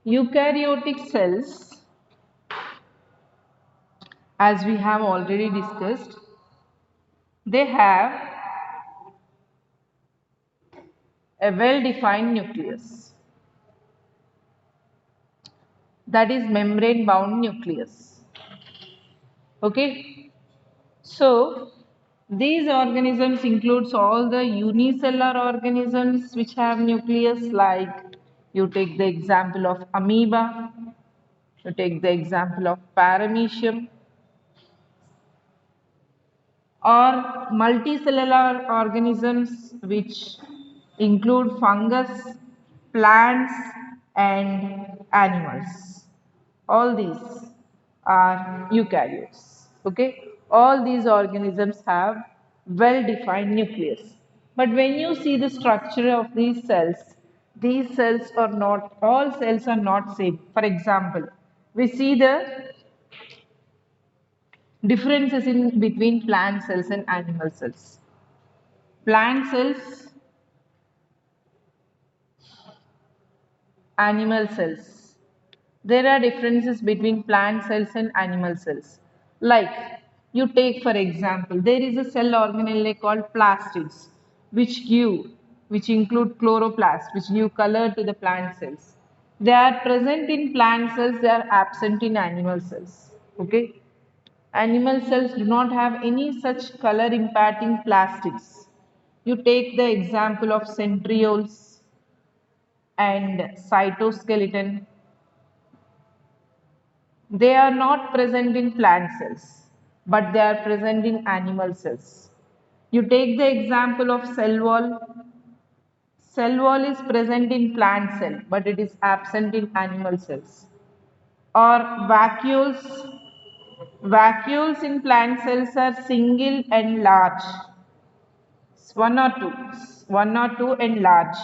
Eukaryotic cells, as we have already discussed, they have a well-defined nucleus, that is membrane bound nucleus. Okay, so these organisms includes all the unicellular organisms which have nucleus, like you take the example of amoeba, you take the example of paramecium, or multicellular organisms which include fungus, plants, and animals. All these are eukaryotes. Okay, all these organisms have well-defined nucleus. But when you see the structure of these cells are not, all cells are not same. For example, we see the differences in between plant cells and animal cells. Plant cells, animal cells. There are differences between plant cells and animal cells. Like you take for example, there is a cell organelle called plastids, which include chloroplast, which give color to the plant cells. They are present in plant cells, they are absent in animal cells. Okay. Animal cells do not have any such color imparting plastids. You take the example of centrioles and cytoskeleton. They are not present in plant cells, but they are present in animal cells. You take the example of cell wall. Cell wall is present in plant cell, but it is absent in animal cells. Or vacuoles. Vacuoles in plant cells are single and large. One or two. One or two and large.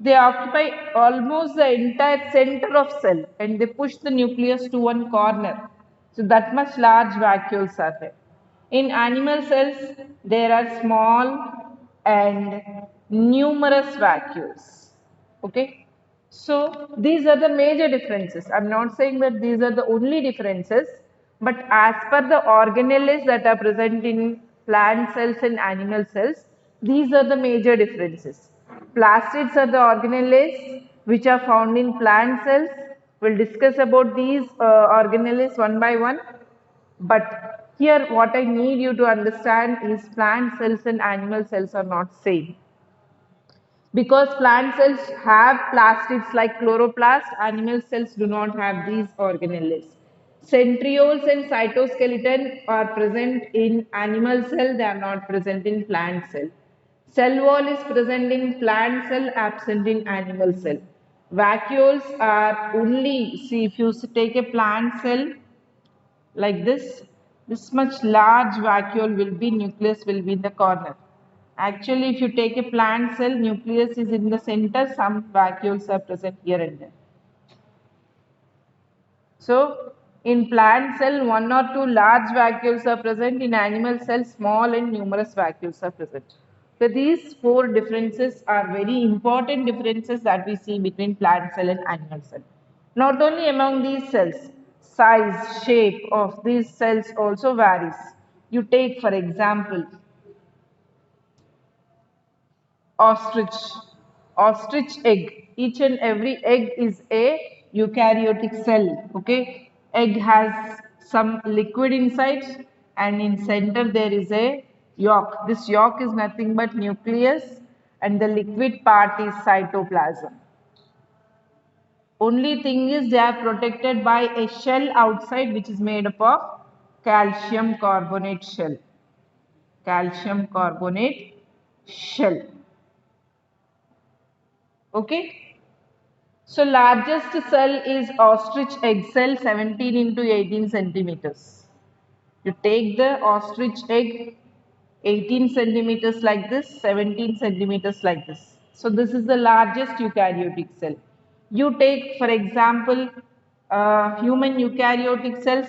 They occupy almost the entire center of cell and they push the nucleus to one corner. So that much large vacuoles are there. In animal cells, there are small and numerous vacuoles. Okay. So these are the major differences. I'm not saying that these are the only differences, but as per the organelles that are present in plant cells and animal cells, these are the major differences. Plastids are the organelles which are found in plant cells. We'll discuss about these organelles one by one. But here what I need you to understand is plant cells and animal cells are not same. Because plant cells have plastids like chloroplast, animal cells do not have these organelles. Centrioles and cytoskeleton are present in animal cell, they are not present in plant cell. Cell wall is present in plant cell, absent in animal cell. Vacuoles are only, see if you take a plant cell like this much large vacuole will be, nucleus will be in the corner. Actually, if you take a plant cell, nucleus is in the center, some vacuoles are present here and there. So, in plant cell, one or two large vacuoles are present. In animal cell, small and numerous vacuoles are present. So, these four differences are very important differences that we see between plant cell and animal cell. Not only among these cells, size, shape of these cells also varies. You take, for example, ostrich. Ostrich egg. Each and every egg is a eukaryotic cell. Okay. Egg has some liquid inside and in center there is a yolk. This yolk is nothing but nucleus and the liquid part is cytoplasm. Only thing is they are protected by a shell outside which is made up of calcium carbonate shell. Calcium carbonate shell. Okay. So largest cell is ostrich egg cell 17 into 18 centimeters. You take the ostrich egg 18 centimeters like this, 17 centimeters like this. So this is the largest eukaryotic cell. You take for example human eukaryotic cells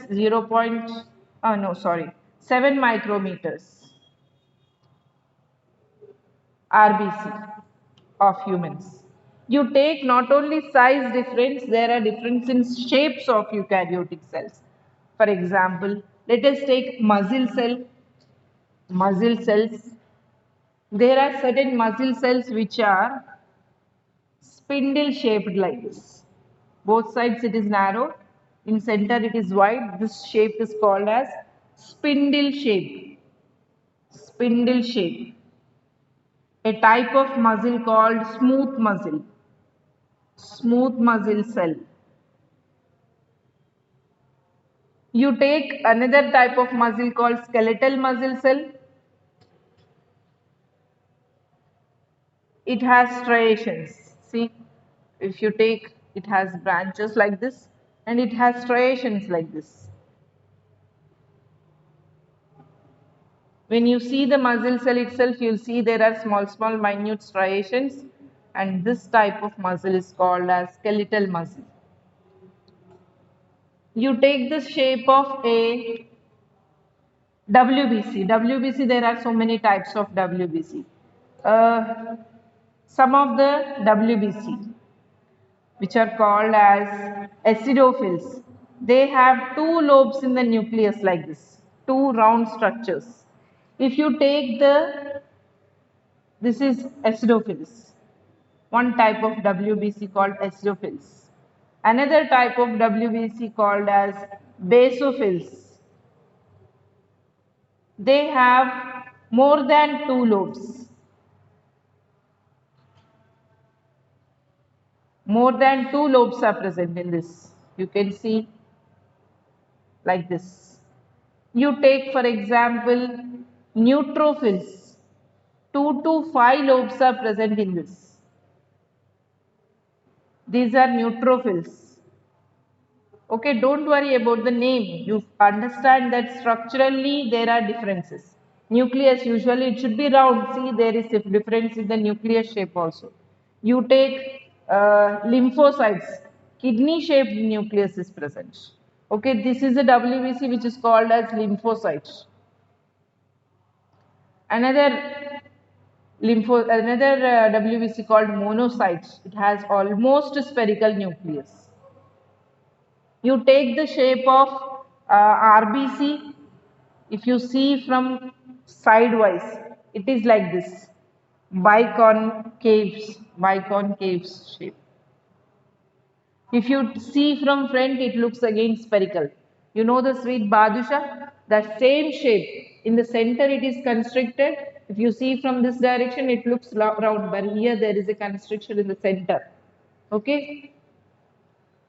7 micrometers RBC of humans. You take not only size difference, there are difference in shapes of eukaryotic cells. For example, let us take muscle cell. Muscle cells. There are certain muscle cells which are spindle shaped like this. Both sides it is narrow, in center it is wide. This shape is called as spindle shape. Spindle shape. A type of muscle called smooth muscle. Smooth muscle cell. You take another type of muscle called skeletal muscle cell. It has striations. See, if you take, it has branches like this and it has striations like this. When you see the muscle cell itself, you'll see there are small minute striations, and this type of muscle is called as skeletal muscle. You take the shape of a WBC. WBC, there are so many types of WBC. Uh, some of the WBC, which are called as acidophils, they have two lobes in the nucleus like this, two round structures. If you take this is acidophils, one type of WBC called acidophils. Another type of WBC called as basophils. They have more than two lobes. More than two lobes are present in this. You can see like this. You take, for example, neutrophils. 2 to 5 lobes are present in this. These are neutrophils. Okay, don't worry about the name. You understand that structurally there are differences. Nucleus usually it should be round. See, there is a difference in the nucleus shape also. You take lymphocytes, kidney shaped nucleus is present. Okay, this is a WBC which is called as lymphocyte. Another WBC called monocyte. It has almost spherical nucleus. You take the shape of RBC. If you see from sidewise, it is like this, biconcave shape. If you see from front, it looks again spherical. You know the sweet badusha? That same shape. In the center, it is constricted. If you see from this direction, it looks round, but here there is a constriction in the center. Okay?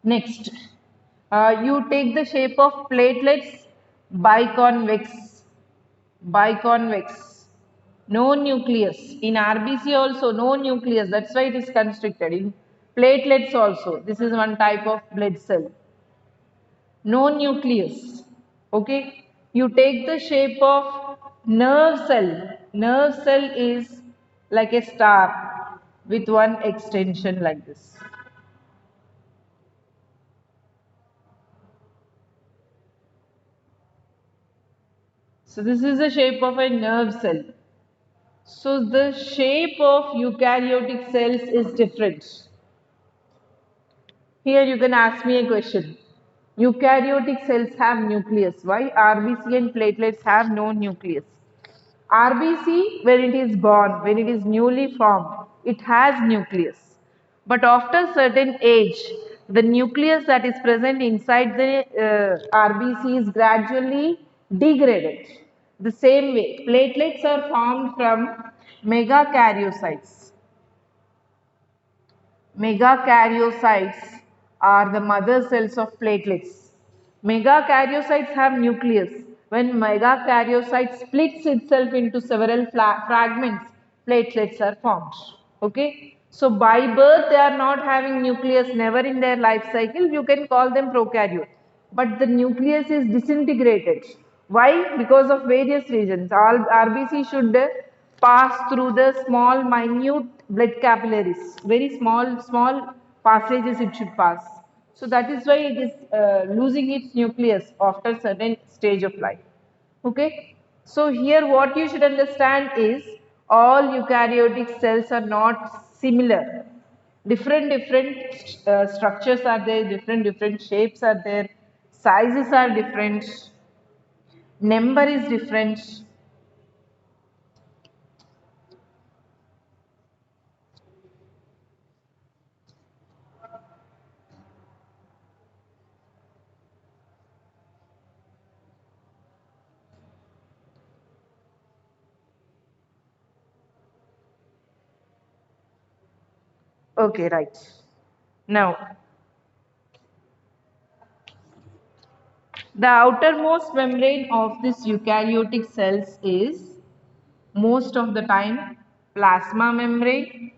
Next, you take the shape of platelets, biconvex, biconvex, no nucleus. In RBC also no nucleus. That's why it is constricted. In platelets also, this is one type of blood cell. No nucleus. Okay. You take the shape of nerve cell. Nerve cell is like a star with one extension like this. So this is the shape of a nerve cell. So the shape of eukaryotic cells is different. Here you can ask me a question. Eukaryotic cells have nucleus. Why RBC and platelets have no nucleus? RBC, when it is born, when it is newly formed, it has nucleus. But after certain age, the nucleus that is present inside the RBC is gradually degraded. The same way, platelets are formed from megakaryocytes. Megakaryocytes are the mother cells of platelets. Megakaryocytes have nucleus. When megakaryocyte splits itself into several fragments, platelets are formed. Okay? So by birth they are not having nucleus, never in their life cycle. You can call them prokaryote. But the nucleus is disintegrated. Why? Because of various reasons. All RBC should pass through the small, minute blood capillaries. Very small passages it should pass. So that is why it is losing its nucleus after certain stage of life. Okay. So here what you should understand is all eukaryotic cells are not similar. different structures are there, different shapes are there, sizes are different, number is different. Okay, right. Now, the outermost membrane of this eukaryotic cells is most of the time plasma membrane.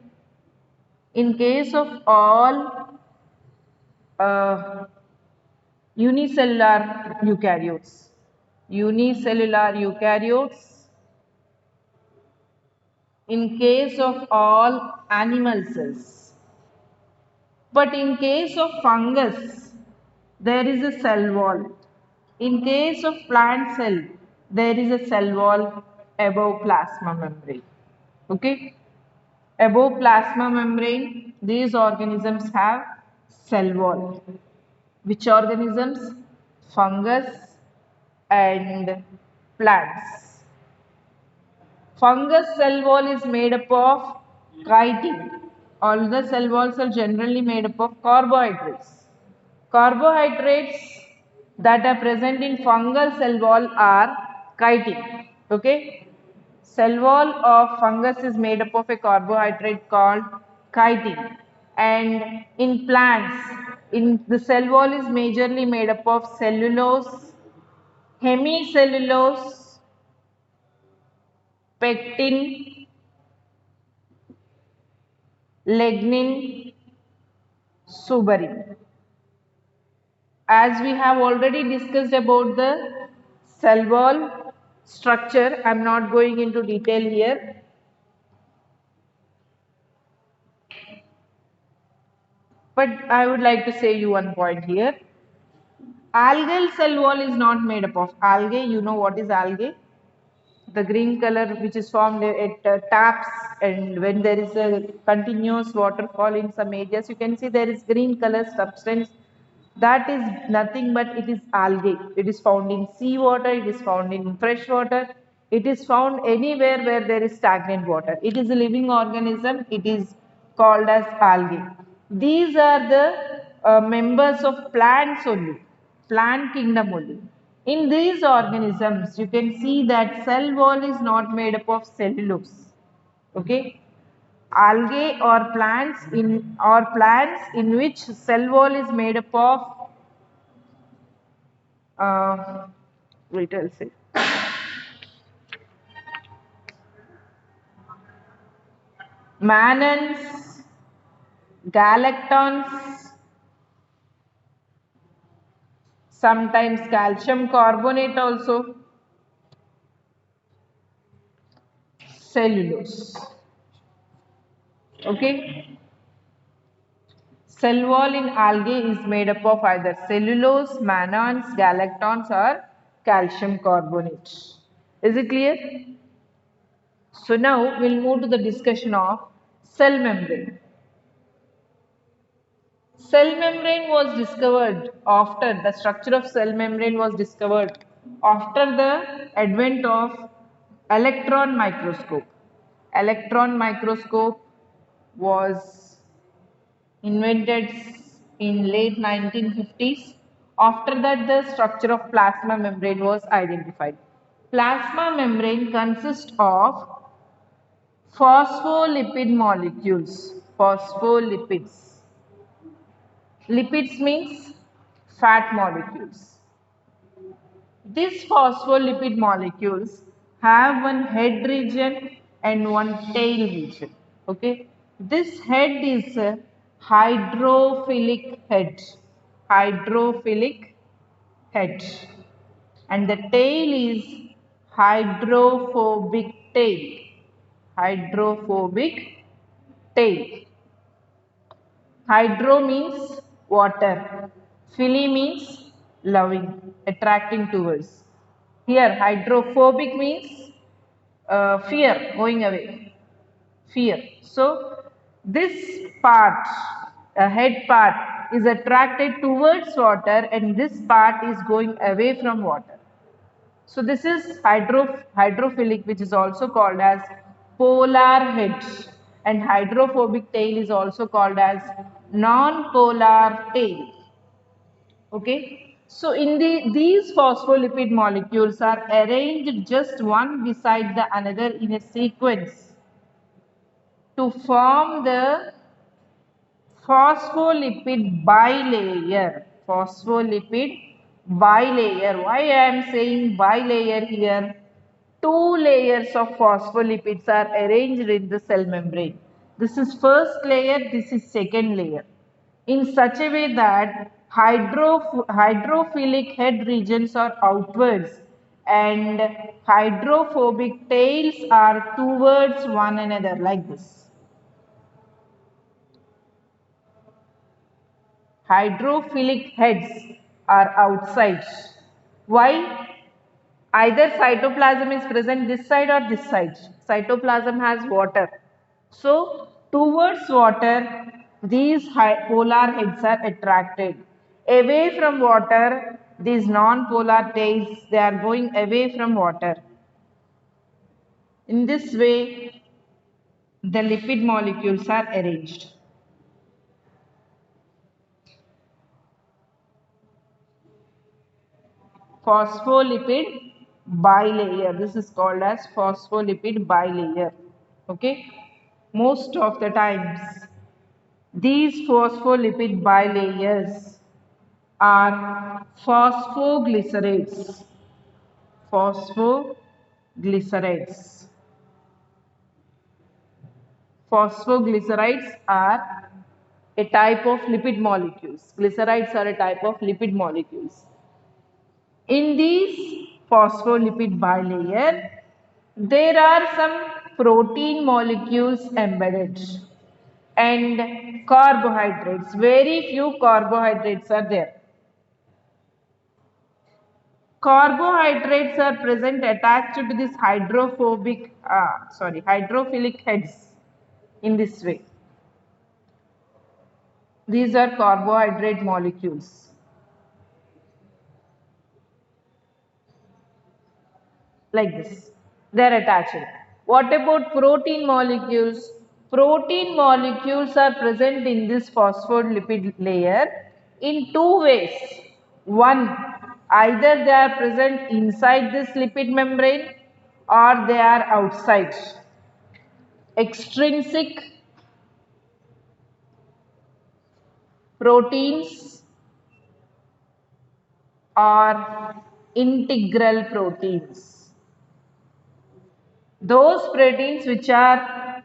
In case of all uh, unicellular eukaryotes, unicellular eukaryotes, in case of all animal cells. But in case of fungus, there is a cell wall. In case of plant cell, there is a cell wall above plasma membrane. Okay? Above plasma membrane, these organisms have cell wall. Which organisms? Fungus and plants. Fungus cell wall is made up of chitin. All the cell walls are generally made up of carbohydrates. Carbohydrates that are present in fungal cell wall are chitin. Okay? Cell wall of fungus is made up of a carbohydrate called chitin. And in plants, in the cell wall is majorly made up of cellulose, hemicellulose, pectin, lignin, suberin. As we have already discussed about the cell wall structure, I am not going into detail here. But I would like to say you one point here. Algal cell wall is not made up of algae. You know what is algae? The green color which is formed at taps, and when there is a continuous waterfall in some areas, you can see there is green color substance. That is nothing but it is algae. It is found in sea water, it is found in fresh water, it is found anywhere where there is stagnant water. It is a living organism, it is called as algae. These are the members of plants only, plant kingdom only. In these organisms, you can see that cell wall is not made up of cellulose. Okay, algae or plants in which cell wall is made up of wait, I'll say mannans, galactons, sometimes calcium carbonate also, cellulose. Okay, cell wall in algae is made up of either cellulose, mannans, galactons or calcium carbonate. Is it clear? So now we'll move to the discussion of cell membrane. Cell membrane was discovered after the structure of cell membrane was discovered after the advent of electron microscope. Electron microscope was invented in late 1950s. After that, the structure of plasma membrane was identified. Plasma membrane consists of phospholipid molecules. Phospholipids. Lipids means fat molecules. These phospholipid molecules have one head region and one tail region. Okay, this head is a hydrophilic head. Hydrophilic head, and the tail is hydrophobic tail. Hydrophobic tail. Hydro means water. Phily means loving, attracting towards. Here, hydrophobic means fear, going away. Fear. So, This part, a head part, is attracted towards water and this part is going away from water. So this is hydrophilic, which is also called as polar head, and hydrophobic tail is also called as non-polar tail. Okay. So in these phospholipid molecules are arranged just one beside the another in a sequence to form the phospholipid bilayer. Phospholipid bilayer. Why I am saying bilayer here? Two layers of phospholipids are arranged in the cell membrane. This is first layer, this is second layer. In such a way that hydrophilic head regions are outwards and hydrophobic tails are towards one another like this. Hydrophilic heads are outside. Why? Either cytoplasm is present this side or this side. Cytoplasm has water. So, towards water, these polar heads are attracted. Away from water, these non-polar tails, they are going away from water. In this way, the lipid molecules are arranged. Phospholipid bilayer. This is called as phospholipid bilayer. Okay. Most of the times, these phospholipid bilayers are phosphoglycerides. Phosphoglycerides. Phosphoglycerides are a type of lipid molecules. Glycerides are a type of lipid molecules. In these phospholipid bilayer, there are some protein molecules embedded and carbohydrates. Very few carbohydrates are there. Carbohydrates are present attached to this hydrophilic heads in this way. These are carbohydrate molecules. Like this. They are attached. What about protein molecules? Protein molecules are present in this phospholipid layer in two ways. One, either they are present inside this lipid membrane or they are outside. Extrinsic proteins or integral proteins. Those proteins which are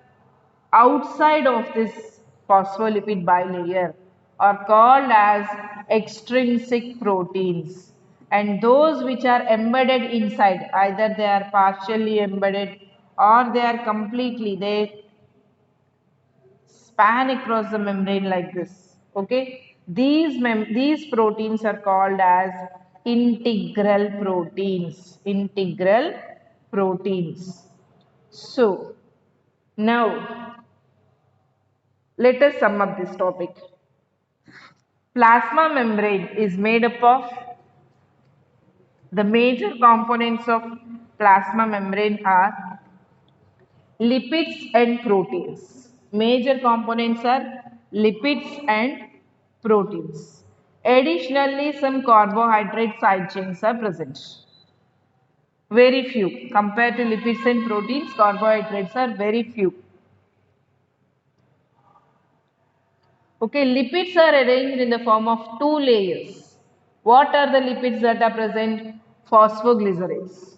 outside of this phospholipid bilayer are called as extrinsic proteins, and those which are embedded inside, either they are partially embedded or they are completely, they span across the membrane like this. Okay, these proteins are called as integral proteins. Integral proteins. So now let us sum up this topic. Plasma membrane is made up of the major components of plasma membrane are lipids and proteins. Major components are lipids and proteins. Additionally, some carbohydrate side chains are present. Very few. Compared to lipids and proteins, carbohydrates are very few. Okay, lipids are arranged in the form of two layers. What are the lipids that are present? Phosphoglycerides.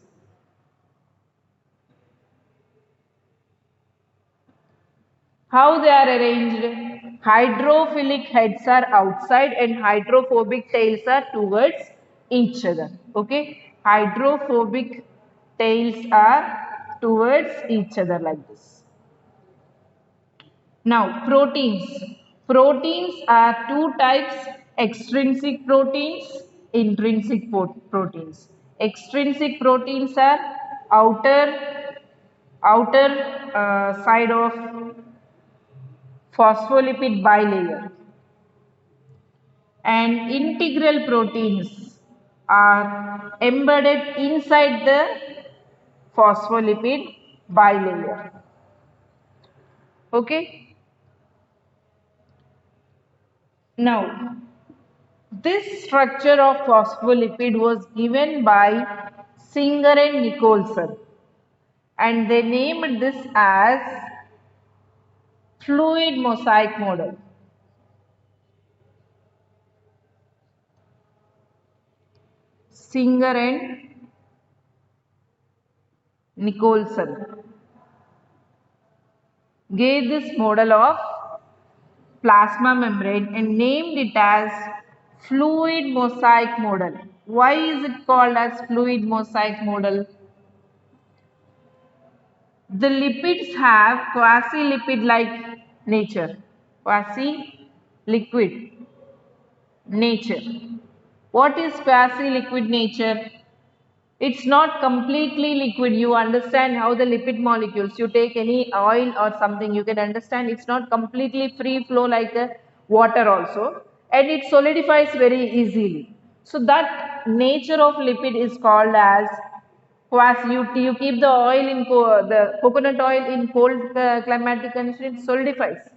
How they are arranged? Hydrophilic heads are outside and hydrophobic tails are towards each other. Okay, hydrophobic tails are towards each other like this. Now, proteins. Proteins are two types: extrinsic proteins, intrinsic proteins. Extrinsic proteins are outer side of phospholipid bilayer. And integral proteins are embedded inside the phospholipid bilayer. Okay. Now, this structure of phospholipid was given by Singer and Nicholson, and they named this as fluid mosaic model. Singer and Nicholson gave this model of plasma membrane and named it as fluid mosaic model. Why is it called as fluid mosaic model? The lipids have quasi-lipid like nature. Quasi-liquid nature. What is quasi-liquid nature? It's not completely liquid. You understand how the lipid molecules, you take any oil or something, you can understand it's not completely free flow like a water also, and it solidifies very easily. So that nature of lipid is called as quasi. You keep the oil in the coconut oil in cold climatic conditions, it solidifies.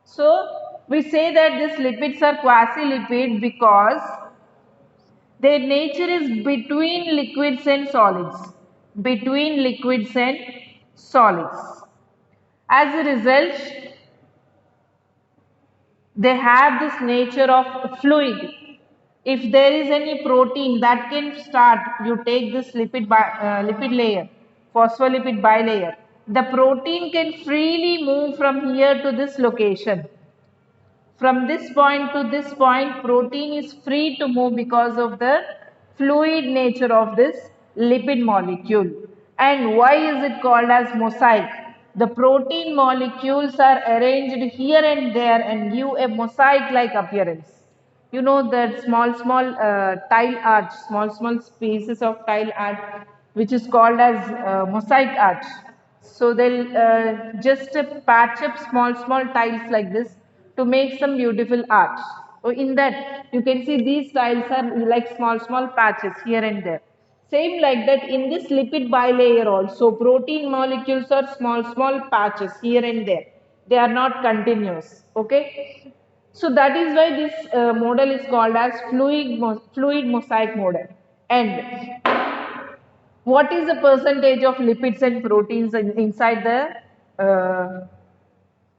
So we say that these lipids are quasi-lipid because their nature is between liquids and solids. Between liquids and solids. As a result, they have this nature of fluid. If there is any protein that can start, you take this lipid layer, phospholipid bilayer. The protein can freely move from here to this location. From this point to this point, protein is free to move because of the fluid nature of this lipid molecule. And why is it called as mosaic? The protein molecules are arranged here and there and give a mosaic-like appearance. You know that small tile art, small pieces of tile art, which is called as mosaic art. So they'll just patch up small tiles like this to make some beautiful art. So in that you can see these tiles are like small patches here and there. Same like that in this lipid bilayer also, protein molecules are small patches here and there. They are not continuous. Okay. So that is why this model is called as fluid mosaic model. And what is the percentage of lipids and proteins inside the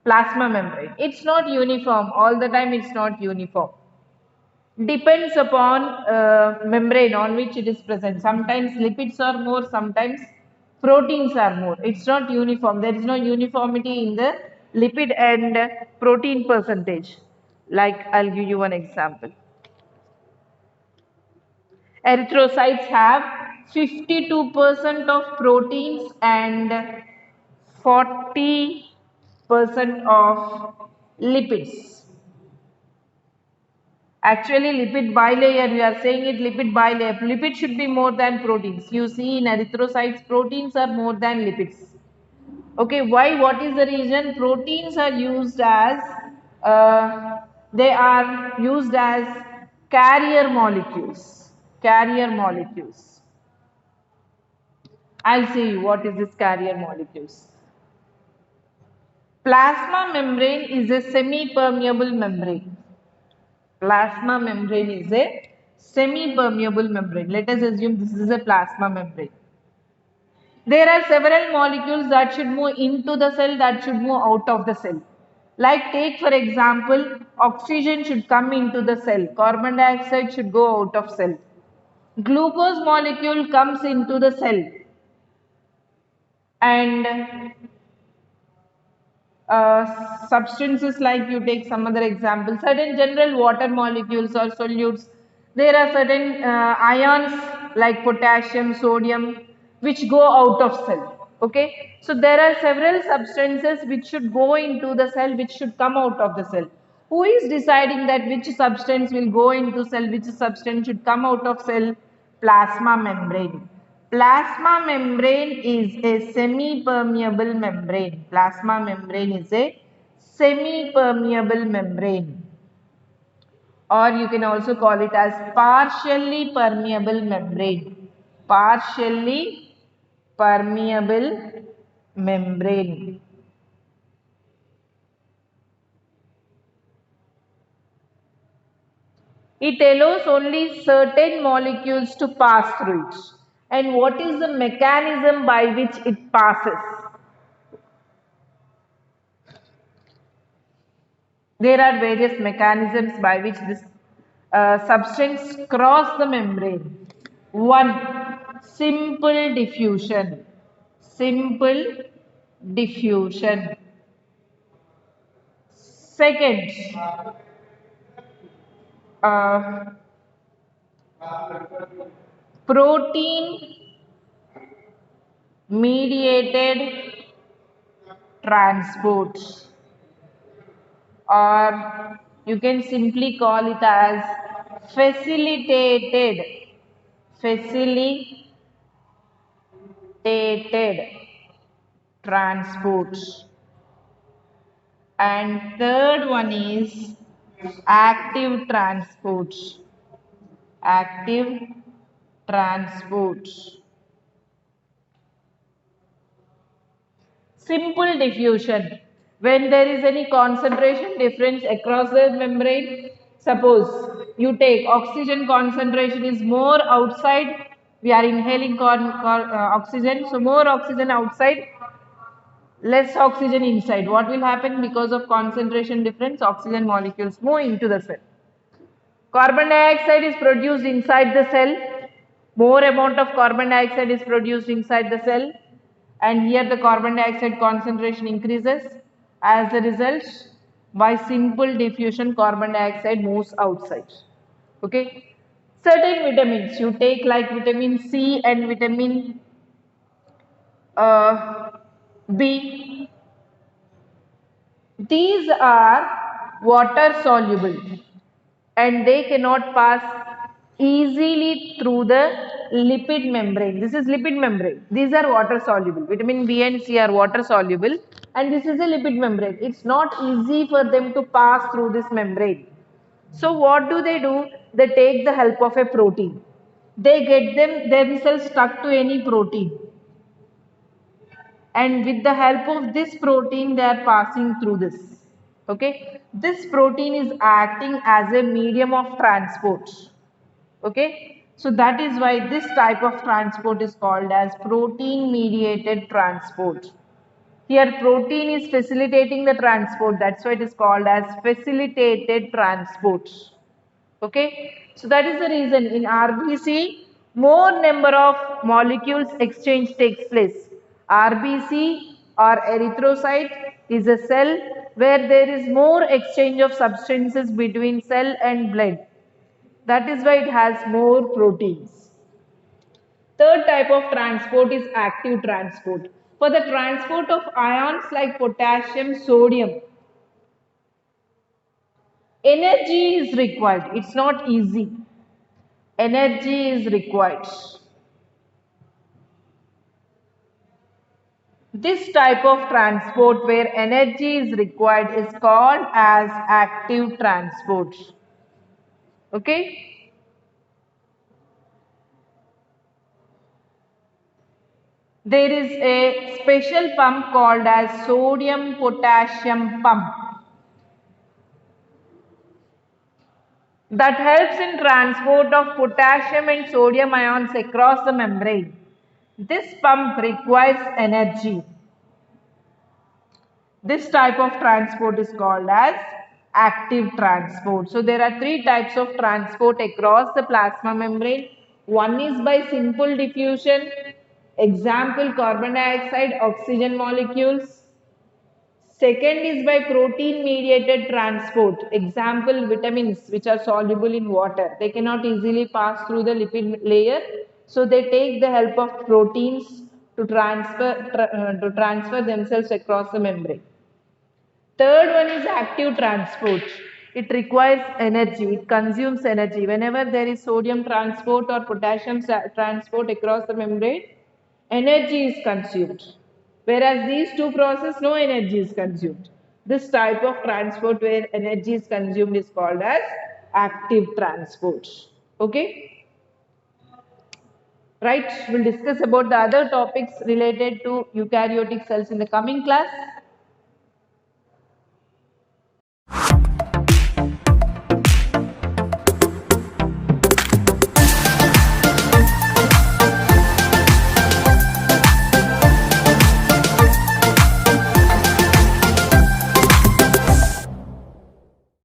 plasma membrane? It's not uniform. All the time it's not uniform. Depends upon membrane on which it is present. Sometimes lipids are more, sometimes proteins are more. It's not uniform. There is no uniformity in the lipid and protein percentage. Like I'll give you one example. Erythrocytes have 52% of proteins and 40% of lipids. Actually, lipid bilayer, we are saying it lipid bilayer. Lipid should be more than proteins. You see in erythrocytes, proteins are more than lipids. Okay, why? What is the reason? Proteins are used as, they are used as carrier molecules. Carrier molecules. I'll see you what is this carrier molecules. Plasma membrane is a semi-permeable membrane. Plasma membrane is a semi-permeable membrane. Let us assume this is a plasma membrane. There are several molecules that should move into the cell, that should move out of the cell. Like take for example, oxygen should come into the cell, carbon dioxide should go out of cell. Glucose molecule comes into the cell and substances like you take some other example, certain general water molecules or solutes. There are certain ions like potassium, sodium, which go out of cell. Okay, so there are several substances which should go into the cell, which should come out of the cell. Who is deciding that which substance will go into cell, which substance should come out of cell? Plasma membrane. Plasma membrane is a semi-permeable membrane. Plasma membrane is a semi-permeable membrane, or you can also call it as partially permeable membrane. Partially permeable membrane. It allows only certain molecules to pass through it. And what is the mechanism by which it passes? There are various mechanisms by which this substance cross the membrane. One, simple diffusion. Simple diffusion. Second, uh, protein mediated transport, or you can simply call it as facilitated facilitated transport. And third one is active transport. Active transport. Simple diffusion. When there is any concentration difference across the membrane, suppose you take oxygen concentration is more outside, we are inhaling oxygen, so more oxygen outside, less oxygen inside. What will happen? Because of concentration difference, oxygen molecules move into the cell. Carbon dioxide is produced inside the cell. More amount of carbon dioxide is produced inside the cell, and here the carbon dioxide concentration increases. As a result, by simple diffusion, carbon dioxide moves outside. Okay. Certain vitamins you take, like vitamin C and vitamin uh, B. These are water soluble and they cannot pass easily through the lipid membrane. This is lipid membrane. These are water soluble. Vitamin B and C are water soluble and this is a lipid membrane. It's not easy for them to pass through this membrane. So what do? They take the help of a protein. They get themselves stuck to any protein, and with the help of this protein they are passing through this. Okay, this protein is acting as a medium of transport. Okay, so that is why this type of transport is called as protein mediated transport. Here protein is facilitating the transport, that's why it is called as facilitated transport. Okay, so that is the reason in RBC more number of molecules exchange takes place. RBC or erythrocyte is a cell where there is more exchange of substances between cell and blood. That is why it has more proteins. Third type of transport is active transport. For the transport of ions like potassium, sodium, energy is required. It's not easy. Energy is required. This type of transport where energy is required is called as active transport. Okay. There is a special pump called as sodium potassium pump that helps in transport of potassium and sodium ions across the membrane. This pump requires energy. This type of transport is called as active transport. So there are three types of transport across the plasma membrane. One is by simple diffusion, example carbon dioxide, oxygen molecules. Second is by protein mediated transport, example vitamins which are soluble in water. They cannot easily pass through the lipid layer, so they take the help of proteins to transfer themselves across the membrane. Third one is active transport. It requires energy, it consumes energy. Whenever there is sodium transport or potassium transport across the membrane, energy is consumed. Whereas these two processes, no energy is consumed. This type of transport where energy is consumed is called as active transport. Okay, right? We'll discuss about the other topics related to eukaryotic cells in the coming class.